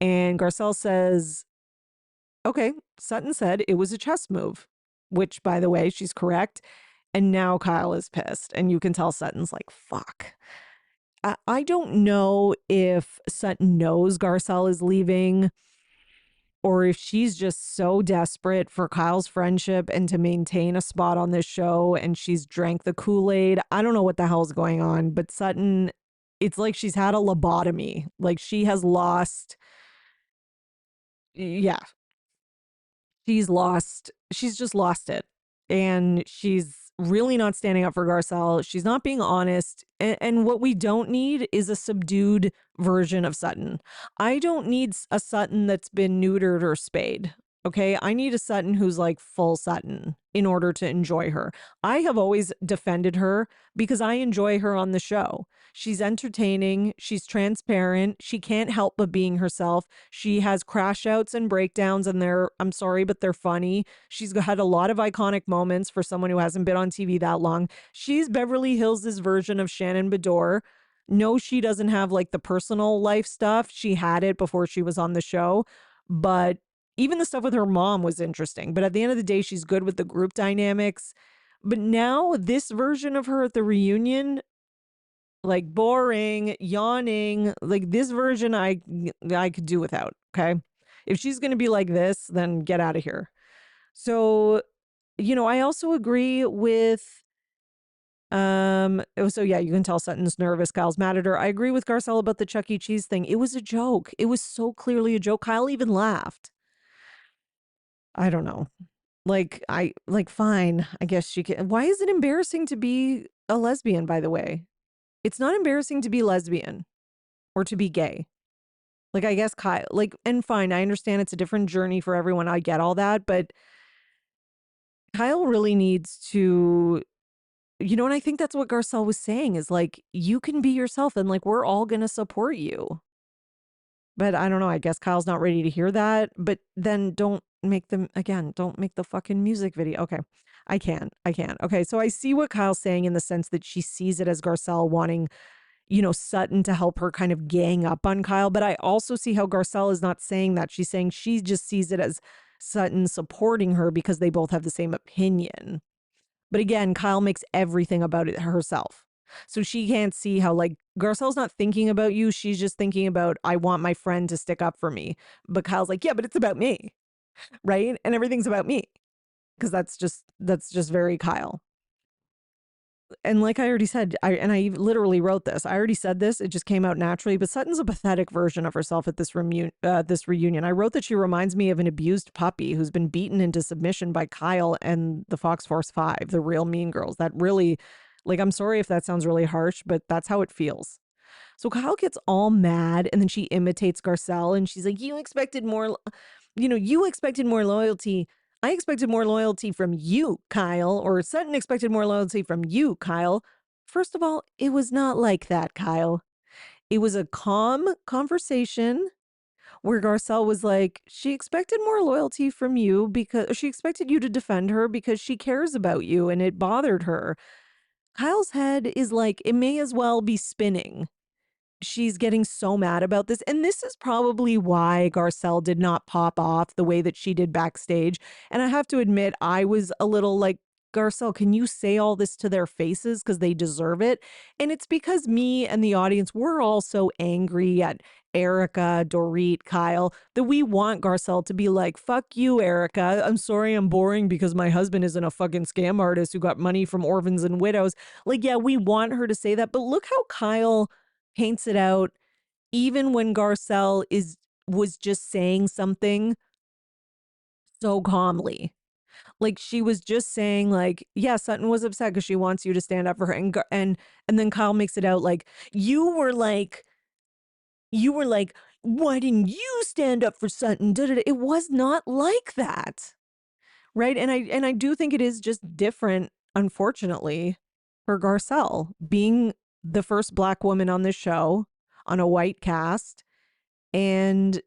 and Garcelle says, okay, Sutton said it was a chess move, which, by the way, she's correct. And now Kyle is pissed. And you can tell Sutton's like, fuck. I don't know if Sutton knows Garcelle is leaving or if she's just so desperate for Kyle's friendship and to maintain a spot on this show and she's drank the Kool-Aid. I don't know what the hell's going on, but Sutton, it's like she's had a lobotomy. Like she has lost, yeah, she's just lost it. And she's really not standing up for Garcelle. She's not being honest. And what we don't need is a subdued version of Sutton. I don't need a Sutton that's been neutered or spayed. Okay. I need a Sutton who's like full Sutton in order to enjoy her. I have always defended her because I enjoy her on the show. She's entertaining. She's transparent. She can't help but being herself. She has crash outs and breakdowns, and I'm sorry, but they're funny. She's had a lot of iconic moments for someone who hasn't been on TV that long. She's Beverly Hills' version of Shannon Bedore. No, she doesn't have like the personal life stuff. She had it before she was on the show, but even the stuff with her mom was interesting. But at the end of the day, she's good with the group dynamics. But now this version of her at the reunion, like boring, yawning, like this version I could do without, okay? If she's going to be like this, then get out of here. So, I also agree with so yeah, you can tell Sutton's nervous. Kyle's mad at her. I agree with Garcelle about the Chuck E. Cheese thing. It was a joke. It was so clearly a joke. Kyle even laughed. I don't know. Fine. I guess she can. Why is it embarrassing to be a lesbian, by the way? It's not embarrassing to be lesbian or to be gay. Like, I guess Kyle, and fine, I understand it's a different journey for everyone. I get all that, but Kyle really needs to, and I think that's what Garcelle was saying is like, you can be yourself and like, we're all going to support you. But I don't know. I guess Kyle's not ready to hear that. But then don't make the fucking music video. Okay. I can't. Okay. So I see what Kyle's saying in the sense that she sees it as Garcelle wanting, Sutton to help her kind of gang up on Kyle. But I also see how Garcelle is not saying that. She's saying she just sees it as Sutton supporting her because they both have the same opinion. But again, Kyle makes everything about it herself. So she can't see how like Garcelle's not thinking about you. She's just thinking about, I want my friend to stick up for me. But Kyle's like, yeah, but it's about me. Right. And everything's about me. Because that's just very Kyle. And like I already said, I literally wrote this. I already said this. It just came out naturally. But Sutton's a pathetic version of herself at this reunion. I wrote that she reminds me of an abused puppy who's been beaten into submission by Kyle and the Fox Force 5, the real Mean Girls. That really, I'm sorry if that sounds really harsh, but that's how it feels. So Kyle gets all mad and then she imitates Garcelle and she's like, you expected more loyalty. I expected more loyalty from you, Kyle, or Sutton expected more loyalty from you, Kyle. First of all, it was not like that, Kyle. It was a calm conversation where Garcelle was like, she expected more loyalty from you because she expected you to defend her because she cares about you and it bothered her. Kyle's head is like, it may as well be spinning. She's getting so mad about this. And this is probably why Garcelle did not pop off the way that she did backstage. And I have to admit, I was a little like, Garcelle, can you say all this to their faces because they deserve it? And it's because me and the audience, we're all so angry at Erika, Dorit, Kyle, that we want Garcelle to be like, fuck you, Erika. I'm sorry I'm boring because my husband isn't a fucking scam artist who got money from orphans and widows. Like, yeah, we want her to say that. But look how Kyle paints it out, even when Garcelle was just saying something so calmly. Like she was just saying, like, yeah, Sutton was upset because she wants you to stand up for her, and then Kyle makes it out like you were like, why didn't you stand up for Sutton? Da-da-da. It was not like that, right? And I do think it is just different, unfortunately, for Garcelle being the first Black woman on this show on a white cast, and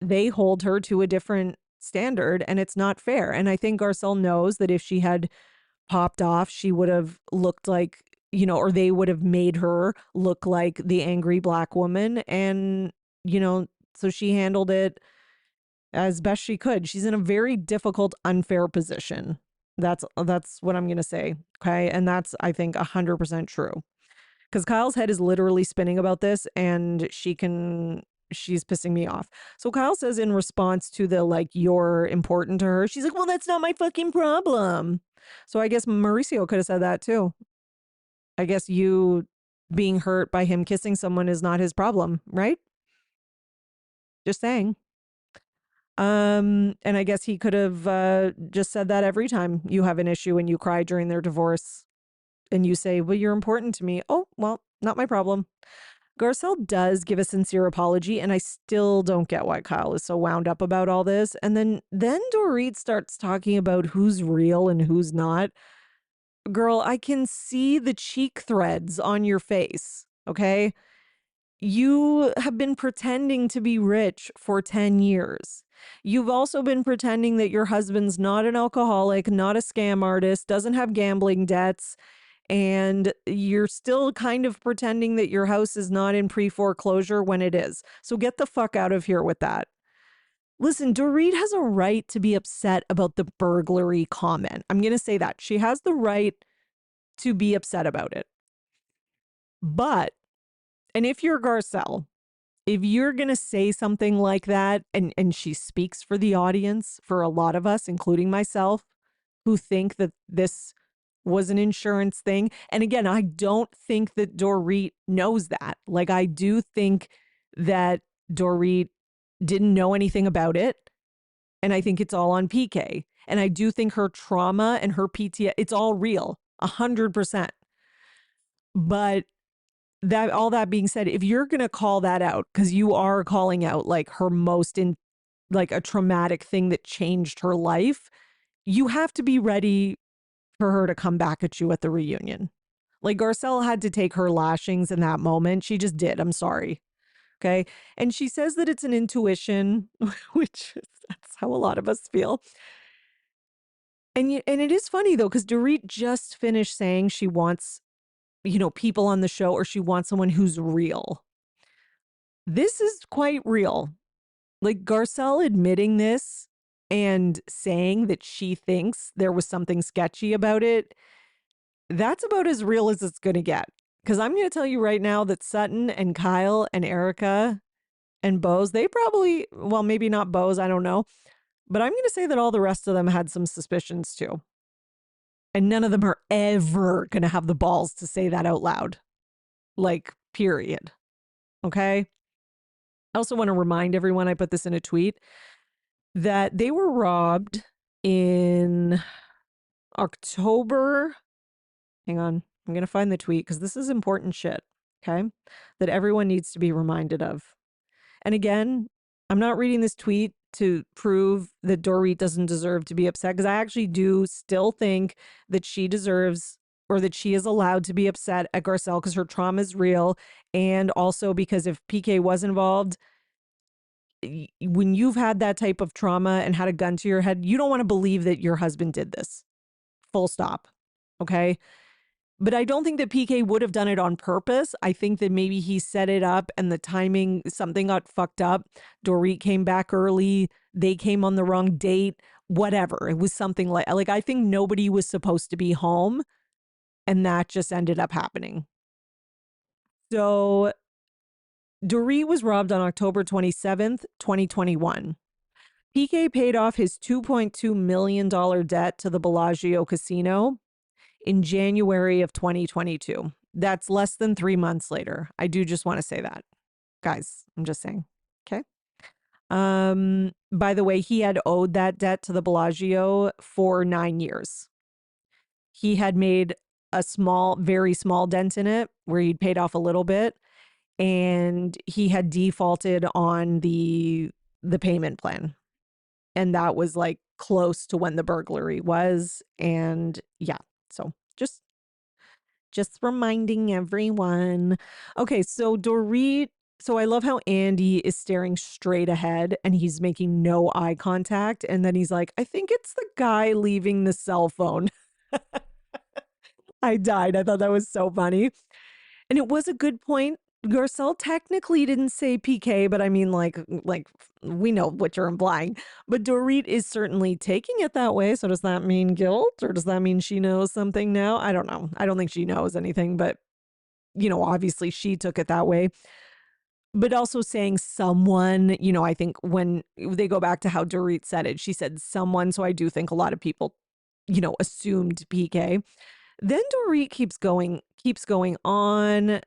they hold her to a different standard, and it's not fair. And I think Garcelle knows that if she had popped off, she would have looked like, or they would have made her look like the angry Black woman. And, so she handled it as best she could. She's in a very difficult, unfair position. That's what I'm going to say. Okay. And that's, I think, 100% true. because Kyle's head is literally spinning about this, and she's pissing me off. So Kyle says in response to the like, you're important to her, she's like, well, that's not my fucking problem. So I guess Mauricio could have said that too. I guess you being hurt by him kissing someone is not his problem, right? Just saying. And I guess he could have just said that every time you have an issue and you cry during their divorce and you say, well, you're important to me. Oh, well, not my problem. Garcelle does give a sincere apology, and I still don't get why Kyle is so wound up about all this. And then Dorit starts talking about who's real and who's not. Girl, I can see the cheek threads on your face, okay? You have been pretending to be rich for 10 years. You've also been pretending that your husband's not an alcoholic, not a scam artist, doesn't have gambling debts, and you're still kind of pretending that your house is not in pre-foreclosure when it is. So get the fuck out of here with that. Listen, Dorit has a right to be upset about the burglary comment. I'm going to say that. She has the right to be upset about it. But, and if you're Garcelle, if you're going to say something like that, and she speaks for the audience, for a lot of us, including myself, who think that this was an insurance thing. And again, I don't think that Dorit knows that. Like, I do think that Dorit didn't know anything about it. And I think it's all on PK. And I do think her trauma and her PTSD, it's all real, 100%. But that, all that being said, if you're going to call that out, because you are calling out like her most like a traumatic thing that changed her life, you have to be ready for her to come back at you at the reunion. Like, Garcelle had to take her lashings in that moment. She just did. I'm sorry. Okay. And she says that it's an intuition, which that's how a lot of us feel. And it is funny though, because Dorit just finished saying she wants, people on the show, or she wants someone who's real. This is quite real. Like, Garcelle admitting this and saying that she thinks there was something sketchy about it, that's about as real as it's going to get. Because I'm going to tell you right now that Sutton and Kyle and Erika and Bose, they probably, well, maybe not Bose, I don't know. But I'm going to say that all the rest of them had some suspicions too. And none of them are ever going to have the balls to say that out loud. Like, period. Okay? I also want to remind everyone, I put this in a tweet, that they were robbed in October. Hang on. I'm going to find the tweet because this is important shit, okay? That everyone needs to be reminded of. And again, I'm not reading this tweet to prove that Dorit doesn't deserve to be upset, because I actually do still think that she deserves, or that she is allowed to be upset at Garcelle, because her trauma is real. And also because if PK was involved, when you've had that type of trauma and had a gun to your head, you don't want to believe that your husband did this. Full stop. Okay? But I don't think that PK would have done it on purpose. I think that maybe he set it up and the timing, something got fucked up. Dorit came back early. They came on the wrong date. Whatever. It was something like I think nobody was supposed to be home, and that just ended up happening. So Dorit was robbed on October 27th, 2021. PK paid off his $2.2 million debt to the Bellagio Casino in January of 2022. That's less than 3 months later. I do just want to say that. Guys, I'm just saying. Okay. By the way, he had owed that debt to the Bellagio for 9 years. He had made a very small dent in it where he'd paid off a little bit, and he had defaulted on the payment plan. And that was like close to when the burglary was. And yeah, so just reminding everyone. Okay, so Dorit, so I love how Andy is staring straight ahead and he's making no eye contact. And then he's like, I think it's the guy leaving the cell phone. I died. I thought that was so funny. And it was a good point. Garcelle technically didn't say PK, but I mean, like we know what you're implying. But Dorit is certainly taking it that way. So does that mean guilt, or does that mean she knows something now? I don't know. I don't think she knows anything, but obviously she took it that way. But also saying someone, I think when they go back to how Dorit said it, she said someone. So I do think a lot of people, assumed PK. Then Dorit keeps going on,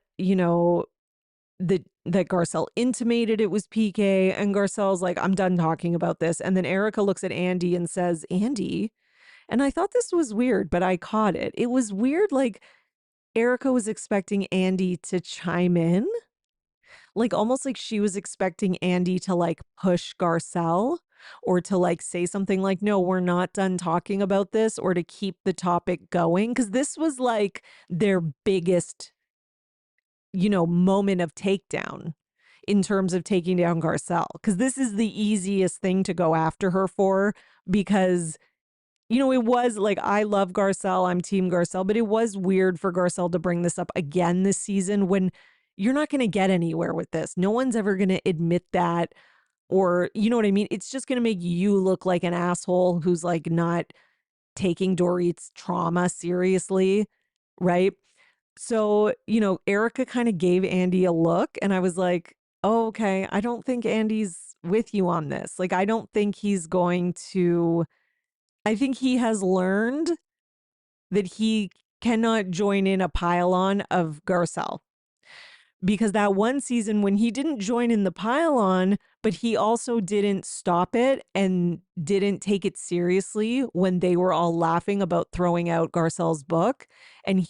that Garcelle intimated it was PK, and Garcelle's like, I'm done talking about this. And then Erika looks at Andy and says, Andy. And I thought this was weird, but I caught it. It was weird, like Erika was expecting Andy to chime in, like almost like she was expecting Andy to like push Garcelle or to like say something like, no, we're not done talking about this, or to keep the topic going. Because this was like their biggest, moment of takedown in terms of taking down Garcelle. Because this is the easiest thing to go after her for, because it was like, I love Garcelle, I'm team Garcelle, but it was weird for Garcelle to bring this up again this season when you're not going to get anywhere with this. No one's ever going to admit that, or you know what I mean? It's just going to make you look like an asshole who's like not taking Dorit's trauma seriously, right? So, Erika kind of gave Andy a look, and I was like, oh, okay, I don't think Andy's with you on this. Like, I don't think he's going to, I think he has learned that he cannot join in a pile-on of Garcelle. Because that one season when he didn't join in the pile-on, but he also didn't stop it and didn't take it seriously when they were all laughing about throwing out Garcelle's book, and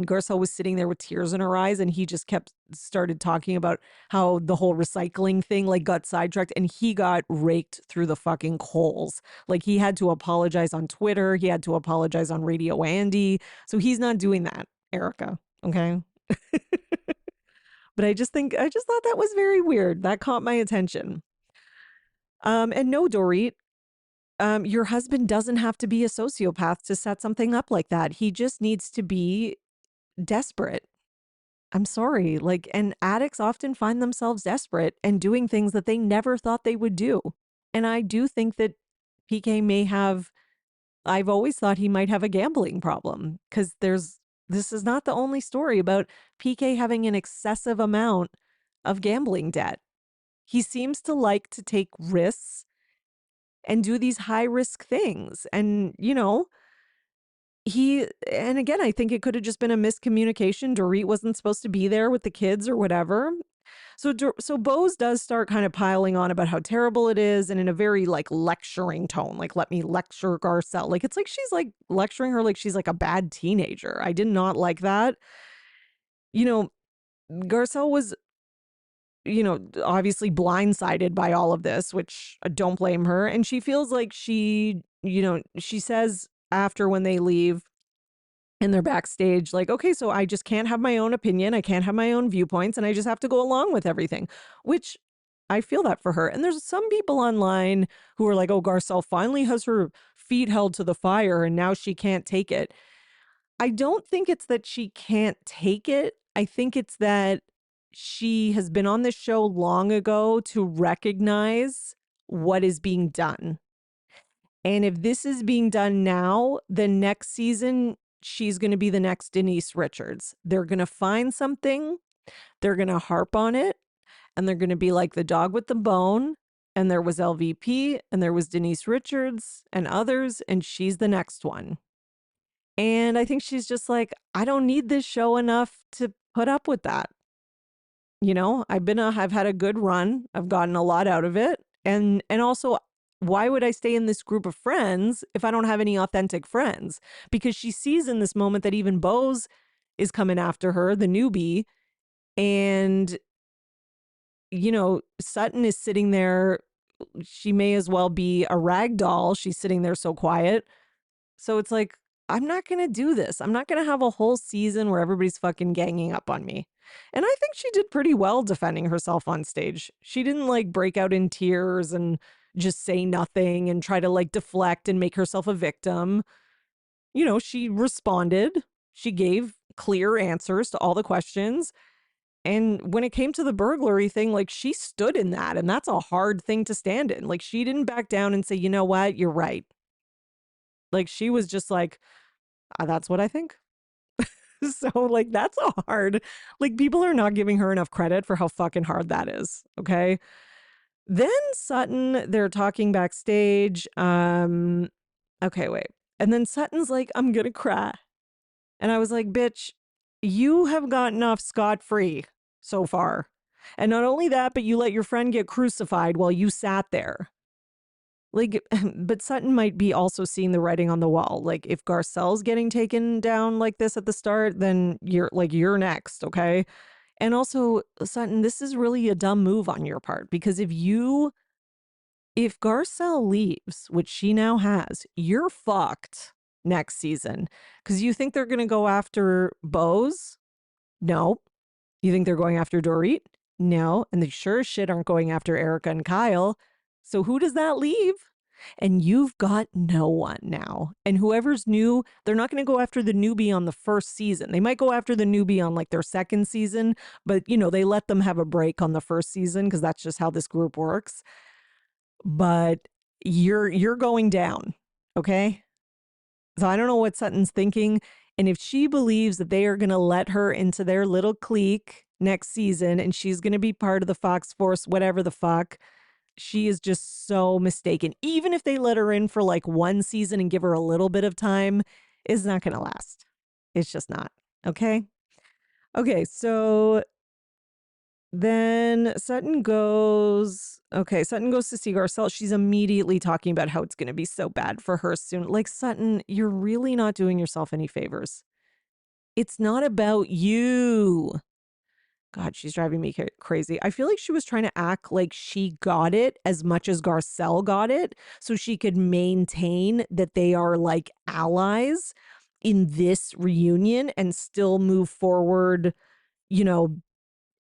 Garcelle was sitting there with tears in her eyes, and he just started talking about how the whole recycling thing like got sidetracked, and he got raked through the fucking coals. Like, he had to apologize on Twitter, he had to apologize on Radio Andy. So he's not doing that, Erika. Okay. But I just thought that was very weird. That caught my attention. And no, Dorit, your husband doesn't have to be a sociopath to set something up like that. He just needs to be desperate. I'm sorry. Like, and addicts often find themselves desperate and doing things that they never thought they would do. And I do think that PK I've always thought he might have a gambling problem, because this is not the only story about PK having an excessive amount of gambling debt. He seems to like to take risks and do these high risk things. And, and again, I think it could have just been a miscommunication. Dorit wasn't supposed to be there with the kids or whatever. So Bose does start kind of piling on about how terrible it is, and in a very like lecturing tone, like, let me lecture Garcelle. Like, it's like she's like lecturing her like she's like a bad teenager. I did not like that. Garcelle was, obviously blindsided by all of this, which I don't blame her. And she feels like she says after, when they leave and they're backstage, like, okay, so I just can't have my own opinion. I can't have my own viewpoints, and I just have to go along with everything, which I feel that for her. And there's some people online who are like, oh, Garcelle finally has her feet held to the fire and now she can't take it. I don't think it's that she can't take it. I think it's that she has been on this show long ago to recognize what is being done. And if this is being done now, the next season, she's going to be the next Denise Richards. They're going to find something, they're going to harp on it, and they're going to be like the dog with the bone. And there was LVP, and there was Denise Richards and others, and she's the next one. And I think she's just like, I don't need this show enough to put up with that. I've had a good run. I've gotten a lot out of it. And also, why would I stay in this group of friends if I don't have any authentic friends? Because she sees in this moment that even Bose is coming after her, the newbie. And, Sutton is sitting there. She may as well be a rag doll. She's sitting there so quiet. So it's like, I'm not going to do this. I'm not going to have a whole season where everybody's fucking ganging up on me. And I think she did pretty well defending herself on stage. She didn't like break out in tears and just say nothing and try to like deflect and make herself a victim. She responded. She gave clear answers to all the questions. And when it came to the burglary thing, like, she stood in that. And that's a hard thing to stand in. Like, she didn't back down and say, you know what, you're right. Like, she was just like, that's what I think. So like that's a hard, like people are not giving her enough credit for how fucking hard that is. Okay. Then Sutton, they're talking backstage. Okay, wait. And then Sutton's like, I'm gonna cry. And I was like, bitch, you have gotten off scot-free so far. And not only that, but you let your friend get crucified while you sat there. Like, but Sutton might be also seeing the writing on the wall. Like, if Garcelle's getting taken down like this at the start, then you're next, okay? And also, Sutton, this is really a dumb move on your part because if Garcelle leaves, which she now has, you're fucked next season because you think they're going to go after Bose? No. You think they're going after Dorit? No. And they sure as shit aren't going after Erika and Kyle. So who does that leave? And you've got no one now. And whoever's new, they're not going to go after the newbie on the first season. They might go after the newbie on like their second season, but they let them have a break on the first season because that's just how this group works. But you're going down, okay? So I don't know what Sutton's thinking. And if she believes that they are going to let her into their little clique next season and she's going to be part of the Fox Force, whatever the fuck, she is just so mistaken. Even if they let her in for like one season and give her a little bit of time, it's not going to last. It's just not. Okay. Okay. So then Sutton goes to see Garcelle. She's immediately talking about how it's going to be so bad for her soon. Like, Sutton, you're really not doing yourself any favors. It's not about you. God, she's driving me crazy. I feel like she was trying to act like she got it as much as Garcelle got it so she could maintain that they are like allies in this reunion and still move forward,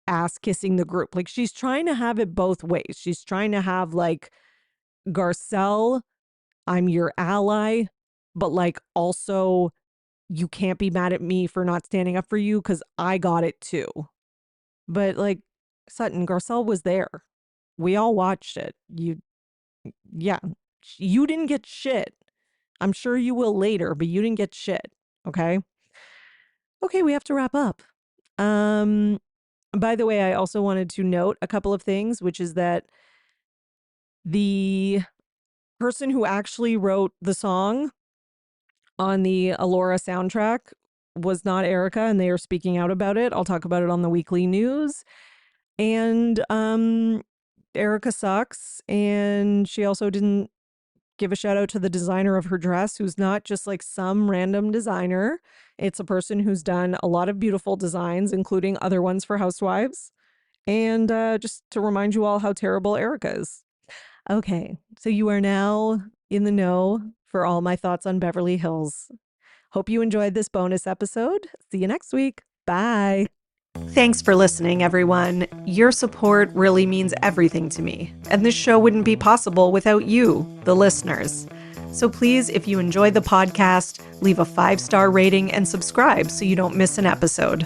ass kissing the group. Like, she's trying to have it both ways. She's trying to have like, Garcelle, I'm your ally, but like also you can't be mad at me for not standing up for you because I got it too. But like, Sutton, Garcelle was there. We all watched it. You didn't get shit. I'm sure you will later, but you didn't get shit. Okay. Okay, we have to wrap up. By the way, I also wanted to note a couple of things, which is that the person who actually wrote the song on the Allura soundtrack was not Erika, and they are speaking out about it. I'll talk about it on the weekly news. And Erika sucks, and she also didn't give a shout out to the designer of her dress, who's not just like some random designer. It's a person who's done a lot of beautiful designs, including other ones for housewives. And just to remind you all how terrible Erika is. Okay, so you are now in the know for all my thoughts on Beverly Hills. Hope you enjoyed this bonus episode. See you next week. Bye. Thanks for listening, everyone. Your support really means everything to me, and this show wouldn't be possible without you, the listeners. So please, if you enjoyed the podcast, leave a 5-star rating and subscribe so you don't miss an episode.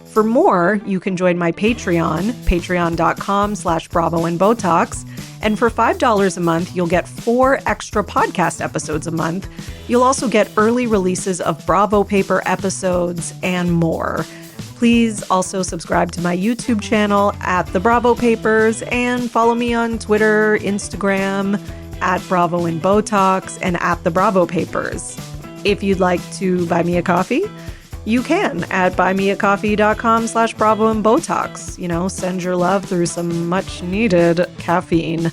For more, you can join my Patreon, patreon.com/Bravo and Botox. And for $5 a month, you'll get 4 extra podcast episodes a month. You'll also get early releases of Bravo Paper episodes and more. Please also subscribe to my YouTube channel at The Bravo Papers and follow me on Twitter, Instagram, at Bravo and Botox and at The Bravo Papers. If you'd like to buy me a coffee, you can at buymeacoffee.com/Bravo and Botox. Send your love through some much needed caffeine.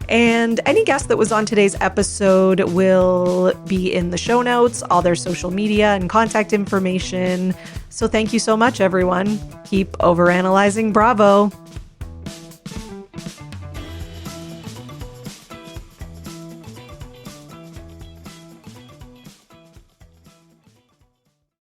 And any guest that was on today's episode will be in the show notes, all their social media and contact information. So thank you so much, everyone. Keep overanalyzing Bravo.